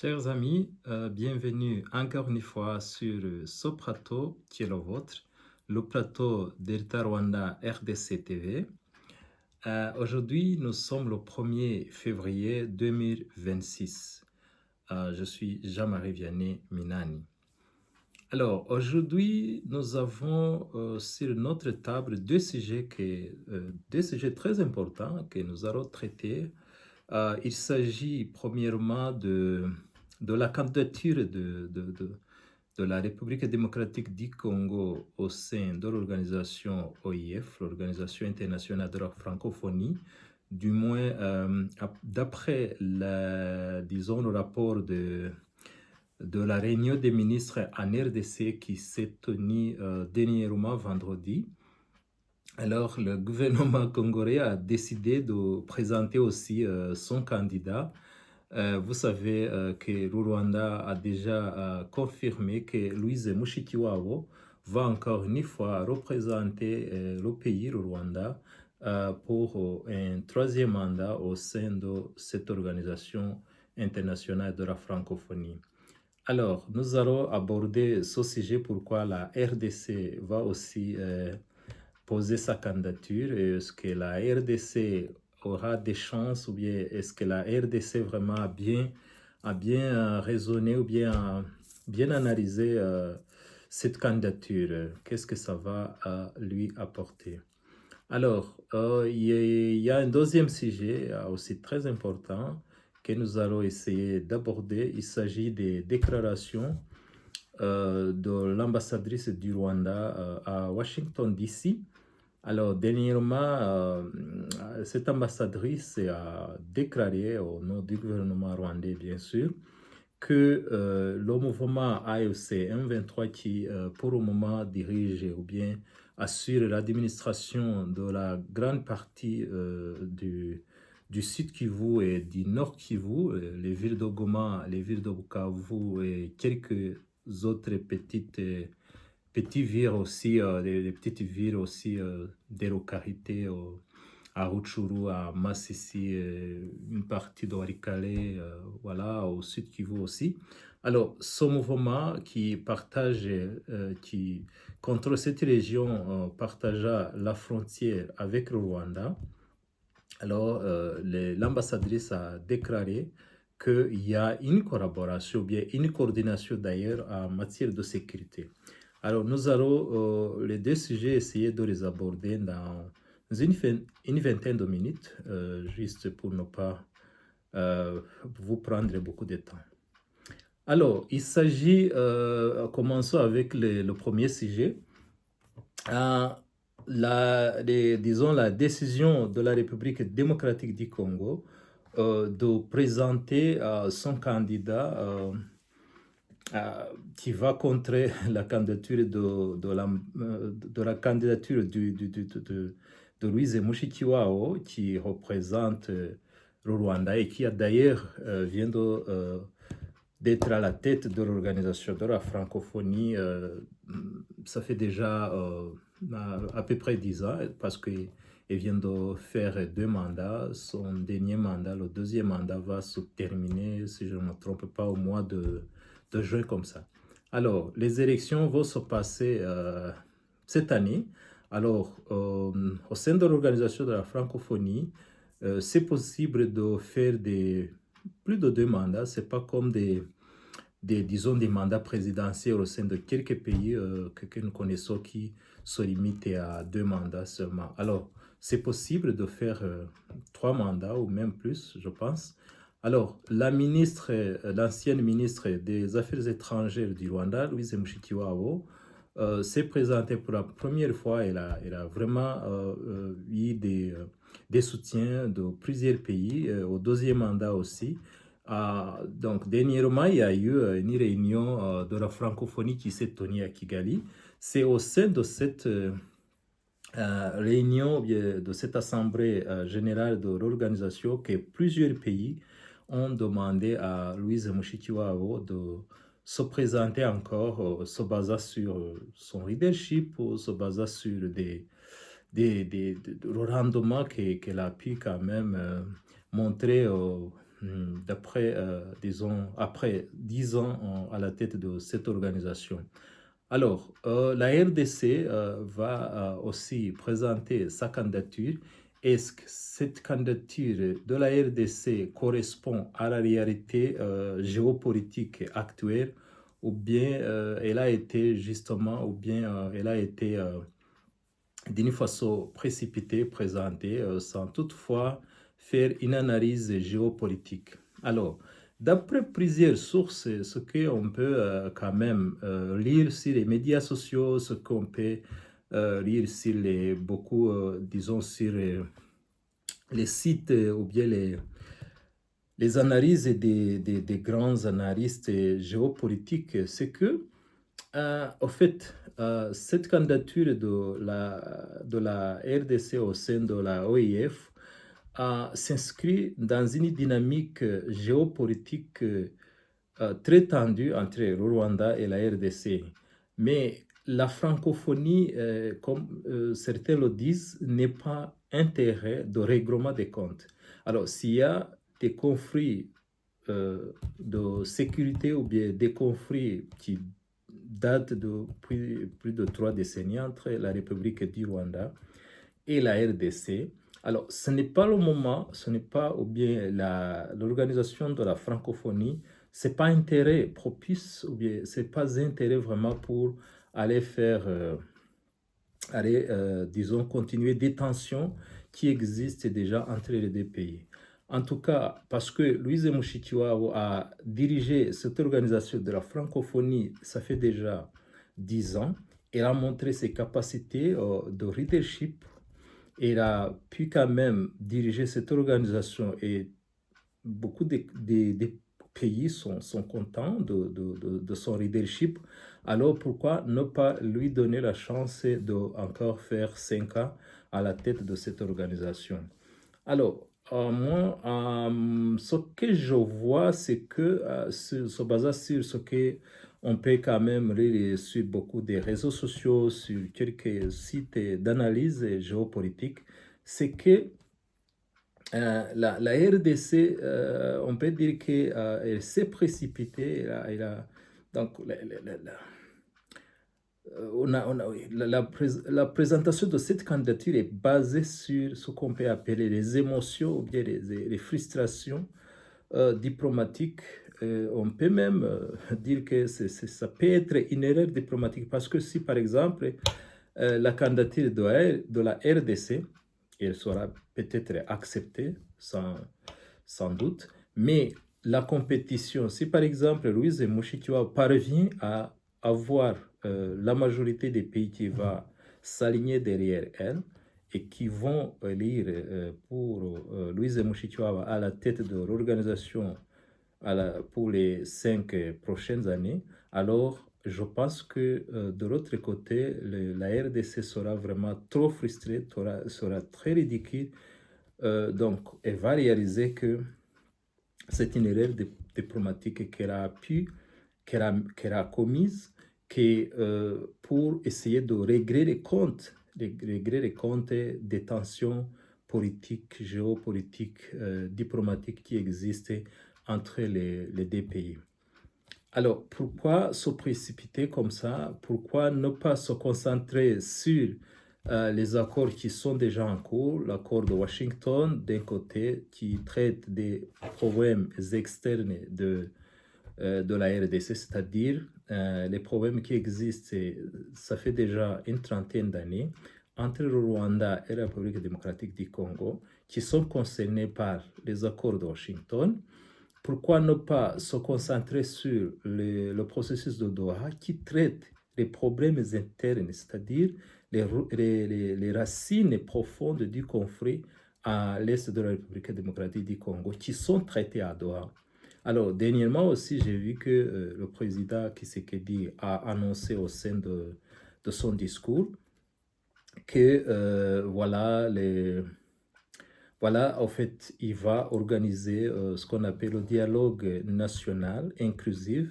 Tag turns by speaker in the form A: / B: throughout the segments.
A: Chers amis, bienvenue encore une fois sur ce plateau qui est le vôtre, le plateau Delta Rwanda RDC TV. Aujourd'hui, nous sommes le 1er février 2026. Je suis Jean-Marie Vianney Minani. Alors, aujourd'hui, nous avons sur notre table deux sujets très importants que nous allons traiter. Il s'agit premièrement de la candidature de la République démocratique du Congo au sein de l'organisation OIF, l'Organisation internationale de la francophonie, du moins d'après disons, le rapport de la réunion des ministres en RDC qui s'est tenue dernièrement vendredi. Alors, le gouvernement congolais a décidé de présenter aussi son candidat. Vous savez que le Rwanda a déjà confirmé que Louise Mushikiwabo va encore une fois représenter le pays, le Rwanda, pour un troisième mandat au sein de cette organisation internationale de la francophonie. Alors, nous allons aborder ce sujet, pourquoi la RDC va aussi poser sa candidature. Est-ce que la RDC aura des chances ou bien est-ce que la RDC vraiment a bien raisonné ou bien analysé cette candidature? Qu'est-ce que ça va lui apporter? Alors, il y a un deuxième sujet aussi très important que nous allons essayer d'aborder. Il s'agit des déclarations de l'ambassadrice du Rwanda à Washington, D.C. Alors, dernièrement, cette ambassadrice a déclaré au nom du gouvernement rwandais, bien sûr, que le mouvement AFC M23 qui, pour le moment, dirige ou bien assure l'administration de la grande partie du Sud Kivu et du Nord Kivu, les villes de Goma, les villes de Bukavu et quelques autres petites villes aussi, des petites villes aussi, des localités à Rutshuru, à Masisi, une partie de Walikale, voilà, au sud Kivu aussi. Alors, ce mouvement qui partage, qui contre cette région partagea la frontière avec le Rwanda. Alors, l'ambassadrice a déclaré qu'il y a une collaboration, bien une coordination d'ailleurs en matière de sécurité. Alors, nous allons les deux sujets essayer de les aborder dans une vingtaine de minutes, juste pour ne pas vous prendre beaucoup de temps. Alors, il s'agit, commençons avec le premier sujet. Disons, la décision de la République démocratique du Congo de présenter son candidat qui va contrer la candidature de la candidature de Louise Mushikiwabo qui représente le Rwanda et qui a d'ailleurs vient d'être à la tête de l'organisation de la francophonie. Ça fait déjà à peu près 10 ans parce qu'il vient de faire 2 mandats. Son dernier mandat, le deuxième mandat, va se terminer, si je ne me trompe pas, au mois de juin comme ça. Alors, les élections vont se passer cette année. Alors, au sein de l'organisation de la francophonie, c'est possible de faire plus de 2 mandats. Ce n'est pas comme disons, des mandats présidentiels au sein de quelques pays que nous connaissons qui se limitent à 2 mandats seulement. Alors, c'est possible de faire 3 mandats ou même plus, je pense. Alors, l'ancienne ministre des Affaires étrangères du Rwanda, Louise Mushikiwabo, s'est présentée pour la première fois. Elle a vraiment eu des soutiens de plusieurs pays, au deuxième mandat aussi. Donc, dernièrement, il y a eu une réunion de la francophonie qui s'est tenue à Kigali. C'est au sein de cette réunion, de cette assemblée générale de l'organisation que plusieurs pays ont demandé à Louise Mushikiwabo de se présenter encore, se basant sur son leadership, ou se basant sur le rendement qu'elle a pu quand même montrer disons, après 10 ans à la tête de cette organisation. Alors, la RDC va aussi présenter sa candidature. Est-ce que cette candidature de la RDC correspond à la réalité géopolitique actuelle ou bien elle a été justement, ou bien elle a été d'une façon précipitée présentée sans toutefois faire une analyse géopolitique. Alors, d'après plusieurs sources, ce qu'on peut quand même lire sur les médias sociaux, ce qu'on peut lire sur beaucoup, disons, sur les sites ou bien les analyses des grands analystes géopolitiques, c'est que au fait, cette candidature de la RDC au sein de la OIF s'inscrit dans une dynamique géopolitique très tendue entre le Rwanda et la RDC. Mais la francophonie, comme certains le disent, n'est pas intérêt de règlement des comptes. Alors, s'il y a des conflits de sécurité ou bien des conflits qui datent de plus de 3 décennies entre la République du Rwanda et la RDC. Alors, ce n'est pas le moment, ce n'est pas, ou bien l'organisation de la francophonie, c'est pas intérêt propice, ou bien c'est pas intérêt vraiment pour aller faire, disons, continuer des tensions qui existent déjà entre les deux pays. En tout cas, parce que Louise Mushikiwabo a dirigé cette organisation de la francophonie, ça fait déjà 10 ans, elle a montré ses capacités de leadership. Elle a pu quand même diriger cette organisation et beaucoup de pays sont contents de son leadership. Alors pourquoi ne pas lui donner la chance de encore faire 5 ans à la tête de cette organisation? Alors, moi, ce que je vois, c'est que se basant sur ce que on peut quand même lire sur beaucoup des réseaux sociaux, sur quelques sites d'analyse géopolitique, c'est que la RDC, on peut dire qu'elle s'est précipitée. Donc, oui, la présentation de cette candidature est basée sur ce qu'on peut appeler les émotions ou bien les frustrations diplomatiques. On peut même dire que ça peut être une erreur diplomatique parce que si, par exemple, la candidature de la RDC, elle sera peut-être acceptée sans doute, mais la compétition, si par exemple Louise Mushikiwabo parvient à avoir la majorité des pays qui va s'aligner derrière elle et qui vont élire pour Louise Mushikiwabo à la tête de l'organisation pour les 5 prochaines années, alors je pense que de l'autre côté, la RDC sera vraiment trop frustrée, sera très ridicule. Donc, elle va réaliser que c'est une erreur diplomatique qu'elle a commise pour essayer de régler les comptes des tensions politiques, géopolitiques, diplomatiques qui existaient entre les deux pays. Alors, pourquoi se précipiter comme ça? Pourquoi ne pas se concentrer sur les accords qui sont déjà en cours, l'accord de Washington d'un côté qui traite des problèmes externes de la RDC, c'est-à-dire les problèmes qui existent, ça fait déjà une trentaine d'années, entre le Rwanda et la République démocratique du Congo, qui sont concernés par les accords de Washington. Pourquoi ne pas se concentrer sur le processus de Doha qui traite les problèmes internes, c'est-à-dire les racines profondes du conflit à l'est de la République démocratique du Congo qui sont traitées à Doha. Alors, dernièrement aussi, j'ai vu que le président Tshisekedi a annoncé au sein de son discours que voilà, en fait, il va organiser ce qu'on appelle le dialogue national inclusif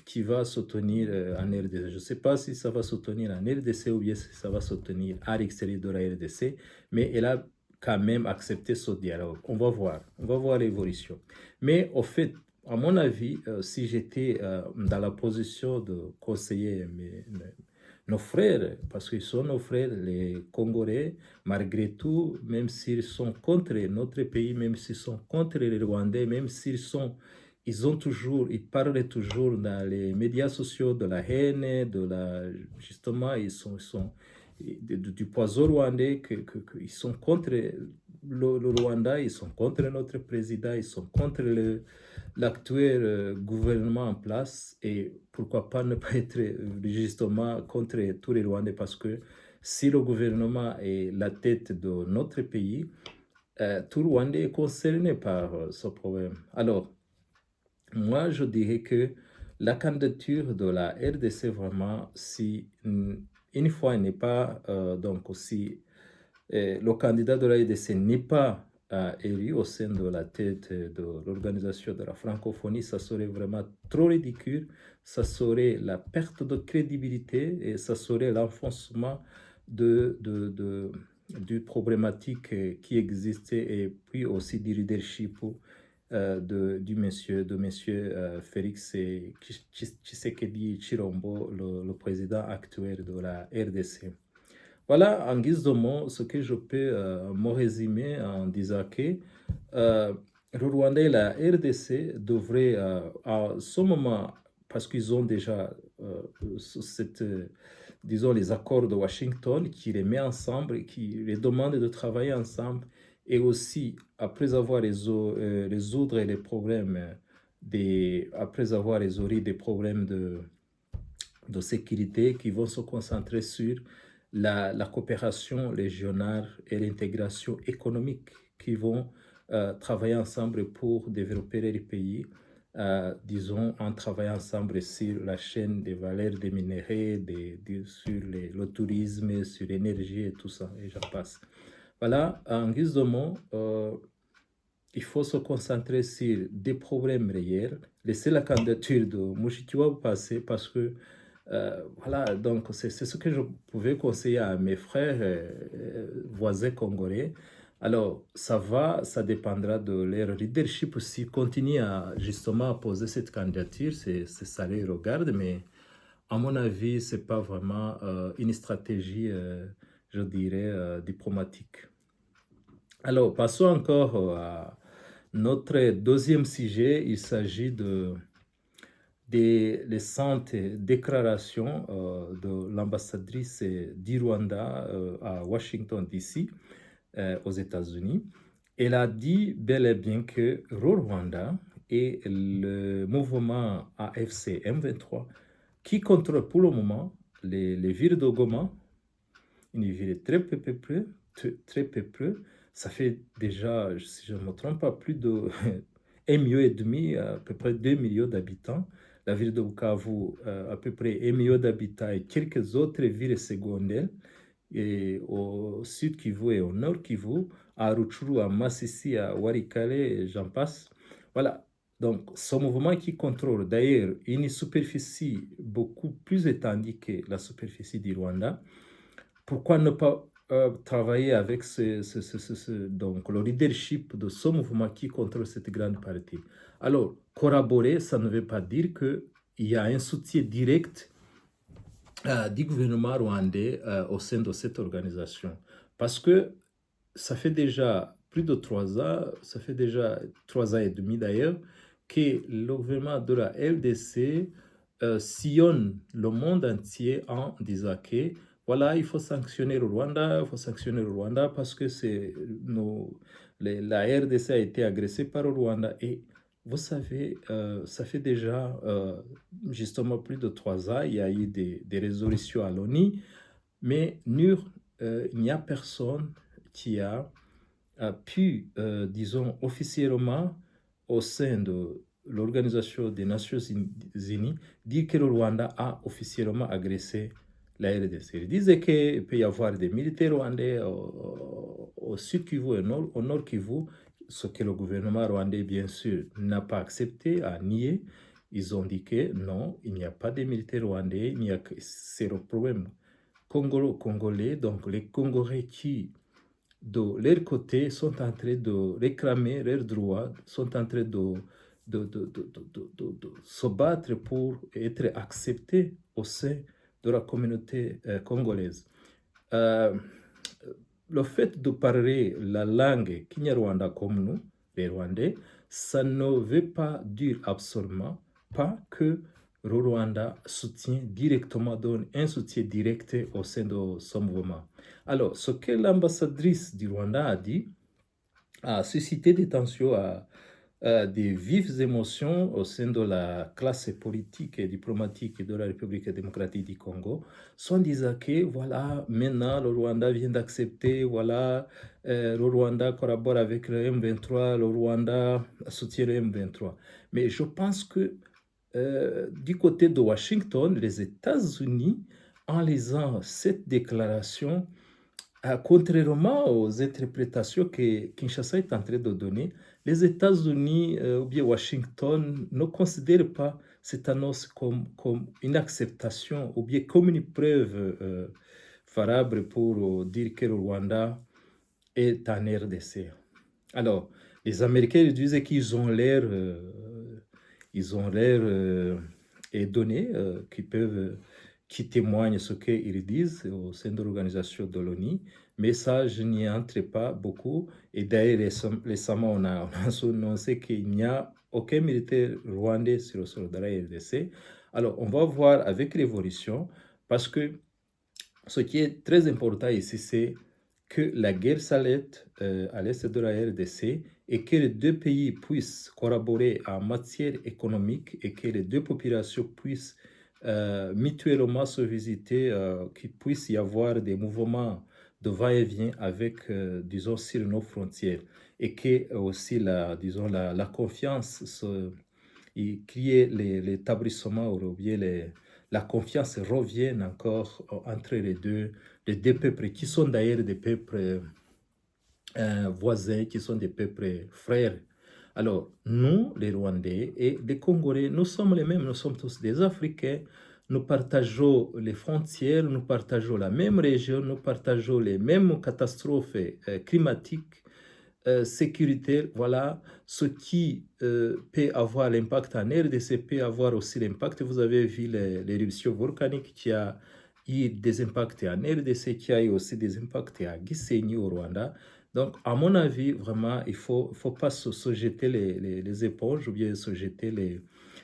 A: qui va se tenir en RDC. Je ne sais pas si ça va se tenir en RDC ou bien si ça va se tenir à l'extérieur de la RDC, mais quand même accepter ce dialogue. On va voir l'évolution. Mais au fait, à mon avis, si j'étais dans la position de conseiller nos frères, parce qu'ils sont nos frères, les Congolais, malgré tout, même s'ils sont contre notre pays, même s'ils sont contre les Rwandais, même ils parlent toujours dans les médias sociaux de la haine, justement, du poison rwandais, ils sont contre le Rwanda, ils sont contre notre président, ils sont contre l'actuel gouvernement en place, et pourquoi pas ne pas être justement contre tous les Rwandais, parce que si le gouvernement est la tête de notre pays, tout Rwandais est concerné par ce problème. Alors, moi, je dirais que la candidature de la RDC, vraiment, si une fois n'est pas, donc aussi, le candidat de la RDC n'est pas élu au sein de la tête de l'organisation de la francophonie, ça serait vraiment trop ridicule, ça serait la perte de crédibilité et ça serait l'enfoncement du problématique qui existait, et puis aussi du leadership de monsieur Félix Tshisekedi Chirombo, le président actuel de la RDC. Voilà, en guise de mots, ce que je peux me résumer en disant que le Rwanda et la RDC devraient, à ce moment, parce qu'ils ont déjà disons, les accords de Washington qui les met ensemble et qui les demandent de travailler ensemble, et aussi, après avoir résoudre les problèmes, après avoir résolu des problèmes de sécurité, qui vont se concentrer sur la coopération régionale et l'intégration économique, qui vont travailler ensemble pour développer les pays, disons, en travaillant ensemble sur la chaîne des valeurs des minéraux, sur le tourisme, sur l'énergie et tout ça, et j'en passe. Voilà, en guise de mots, il faut se concentrer sur des problèmes réels, laisser la candidature de Mushikiwabo passer, parce que voilà, donc c'est ce que je pouvais conseiller à mes frères voisins congolais. Alors, ça dépendra de leur leadership. S'ils continuent à justement poser cette candidature, ça les regarde, mais à mon avis, c'est pas vraiment une stratégie, je dirais, diplomatique. Alors, passons encore à notre deuxième sujet. Il s'agit des récentes déclarations de l'ambassadrice du Rwanda à Washington, D.C., aux États-Unis. Elle a dit bel et bien que le Rwanda et le mouvement AFC M23, qui contrôle pour le moment les villes de Goma, une ville très peuplée, très peuplée. Ça fait déjà, si je ne me trompe pas, plus de 1,5 million, à peu près 2 millions d'habitants. La ville de Bukavu, à peu près 1 million d'habitants, et quelques autres villes secondaires, et au sud Kivu et au nord Kivu, à Rutshuru, à Masisi, à Walikale, et j'en passe. Voilà. Donc, ce mouvement qui contrôle d'ailleurs une superficie beaucoup plus étendue que la superficie du Rwanda, pourquoi ne pas travailler avec donc, le leadership de ce mouvement qui contrôle cette grande partie? Alors, collaborer, ça ne veut pas dire qu'il y a un soutien direct du gouvernement rwandais au sein de cette organisation. Parce que ça fait déjà plus de 3 ans, ça fait déjà 3 ans et demi d'ailleurs, que le gouvernement de la RDC sillonne le monde entier en disant que voilà, il faut sanctionner le Rwanda, il faut sanctionner le Rwanda parce que la RDC a été agressée par le Rwanda. Et vous savez, ça fait déjà justement plus de 3 ans, il y a eu des résolutions à l'ONU, mais il n'y a personne qui a pu, disons, officiellement, au sein de l'Organisation des Nations Unies, dire que le Rwanda a officiellement agressé la RDC. Il disait qu'il peut y avoir des militaires rwandais au sud Kivu et au nord Kivu, ce que le gouvernement rwandais, bien sûr, n'a pas accepté, a nié. Ils ont dit que non, il n'y a pas de militaires rwandais, c'est le problème congolais, donc les Congolais qui de leur côté, sont en train de réclamer leurs droits, sont en train de se battre pour être acceptés au sein de la communauté congolaise. Euh, le fait de parler la langue Kinyarwanda comme nous, les Rwandais, ça ne veut pas dire absolument pas que le Rwanda soutient directement, donne un soutien direct au sein de son mouvement. Alors, ce que l'ambassadrice du Rwanda a dit a suscité des tensions des vives émotions au sein de la classe politique et diplomatique de la République démocratique du Congo, soit disant que voilà, maintenant le Rwanda vient d'accepter, voilà, le Rwanda collabore avec le M23, le Rwanda soutient le M23. Mais je pense que du côté de Washington, les États-Unis, en lisant cette déclaration, contrairement aux interprétations que Kinshasa est en train de donner, les États-Unis ou bien Washington ne considèrent pas cette annonce comme une acceptation ou bien comme une preuve valable pour dire que le Rwanda est en RDC. Alors, les Américains disent qu'ils ont l'air, et données qui peuvent, qui témoignent ce qu'ils disent au sein de l'organisation de l'ONU, mais ça, je n'y entre pas beaucoup. Et d'ailleurs, récemment, on a annoncé qu'il n'y a aucun militaire rwandais sur le sol de la RDC. Alors, on va voir avec l'évolution, parce que ce qui est très important ici, c'est que la guerre s'arrête à l'est de la RDC et que les deux pays puissent collaborer en matière économique et que les deux populations puissent mutuellement se visiter, qu'il puisse y avoir des mouvements de va-et-vient avec, disons, sur nos frontières et que aussi, disons, la confiance et créer l'établissement ou bien la confiance revienne encore entre les deux peuples qui sont d'ailleurs des peuples voisins, qui sont des peuples frères. Alors, nous, les Rwandais et les Congolais, nous sommes les mêmes, nous sommes tous des Africains, nous partageons les frontières, nous partageons la même région, nous partageons les mêmes catastrophes climatiques, sécuritaire, voilà, ce qui peut avoir l'impact en RDC peut avoir aussi l'impact. Vous avez vu l'éruption volcanique qui a eu des impacts en RDC, qui a eu aussi des impacts à Gisenyi au Rwanda. Donc, à mon avis, vraiment, il faut pas se jeter les éponges ou bien se jeter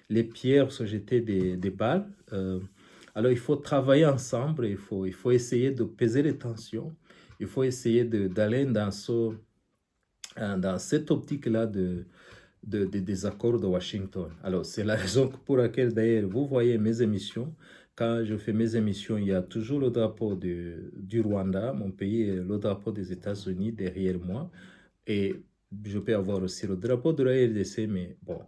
A: les pierres, se jeter des balles. Alors, il faut travailler ensemble, il faut essayer de peser les tensions, il faut essayer d'aller dans cette optique-là des accords de Washington. Alors, c'est la raison pour laquelle, d'ailleurs, vous voyez mes émissions. Quand je fais mes émissions, il y a toujours le drapeau du Rwanda, mon pays, et le drapeau des États-Unis derrière moi. Et je peux avoir aussi le drapeau de la RDC, mais bon,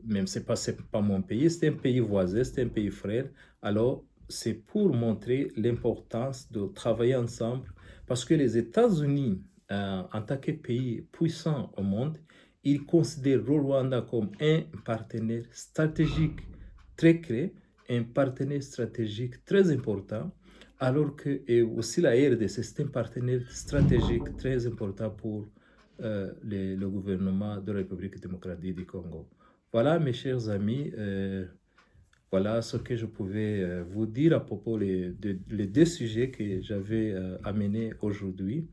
A: même c'est pas mon pays, c'est un pays voisin, c'est un pays frère. Alors, c'est pour montrer l'importance de travailler ensemble parce que les États-Unis, en tant que pays puissant au monde, ils considèrent le Rwanda comme un partenaire stratégique très clé, un partenaire stratégique très important, alors que et aussi la RDC, c'est un partenaire stratégique très important pour le gouvernement de la République démocratique du Congo. Voilà, mes chers amis, voilà ce que je pouvais vous dire à propos les deux sujets que j'avais amenés aujourd'hui.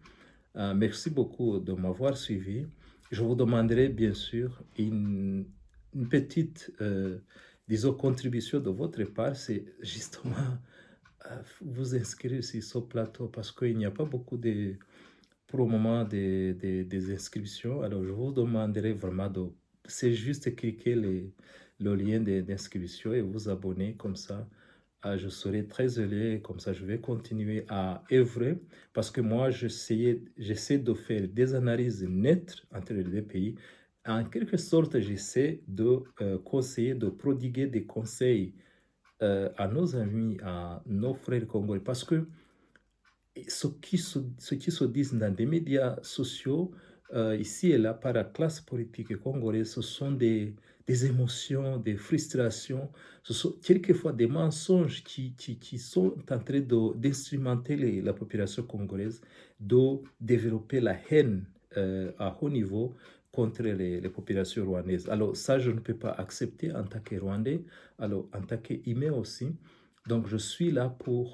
A: Merci beaucoup de m'avoir suivi. Je vous demanderai bien sûr une petite, disons, contribution de votre part, c'est justement vous inscrire sur ce plateau parce qu'il n'y a pas beaucoup pour le moment des inscriptions. Alors, je vous demanderai vraiment c'est juste cliquer le lien d'inscription et vous abonner comme ça. Je serai très heureux, comme ça je vais continuer à œuvrer parce que moi j'essaie de faire des analyses nettes entre les deux pays. En quelque sorte, j'essaie de conseiller, de prodiguer des conseils à nos amis, à nos frères congolais parce que ce qui se disent dans des médias sociaux, ici et là, par la classe politique congolaise, ce sont des des émotions, des frustrations. Ce sont quelquefois des mensonges qui sont en train d'instrumenter la population congolaise, de développer la haine à haut niveau contre les populations rwandaises. Alors ça, je ne peux pas accepter en tant que Rwandais, alors en tant qu'humain aussi. Donc je suis là pour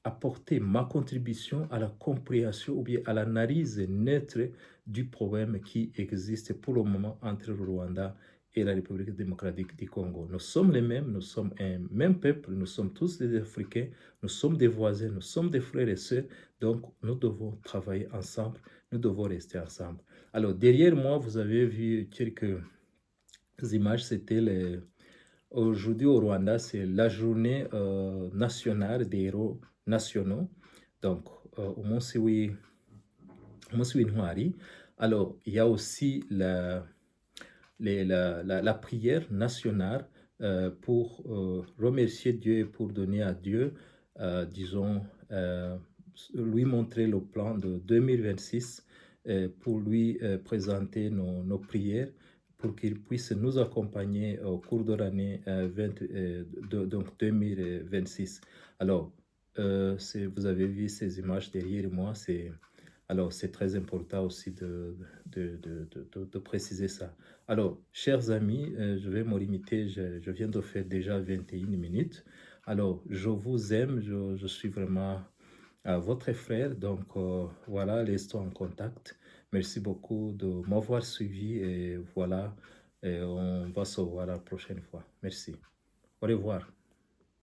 A: apporter ma contribution à la compréhension ou bien à l'analyse neutre du problème qui existe pour le moment entre le Rwanda et la République démocratique du Congo. Nous sommes les mêmes, nous sommes un même peuple, nous sommes tous des Africains, nous sommes des voisins, nous sommes des frères et sœurs, donc nous devons travailler ensemble, nous devons rester ensemble. Alors derrière moi, vous avez vu quelques images, c'était les... Aujourd'hui au Rwanda, c'est la journée nationale des héros nationaux. Donc, au Monsi Wintwari. Alors, il y a aussi la prière nationale pour remercier Dieu et pour donner à Dieu, disons, lui montrer le plan de 2026 pour lui présenter nos prières pour qu'il puisse nous accompagner au cours de l'année donc 2026. Alors, vous avez vu ces images derrière moi, alors c'est très important aussi de préciser ça. Alors, chers amis, je vais me limiter, je viens de faire déjà 21 minutes. Alors, je vous aime, je suis vraiment votre frère, donc voilà, restons en contact. Merci beaucoup de m'avoir suivi et voilà, et on va se voir la prochaine fois. Merci. Au revoir.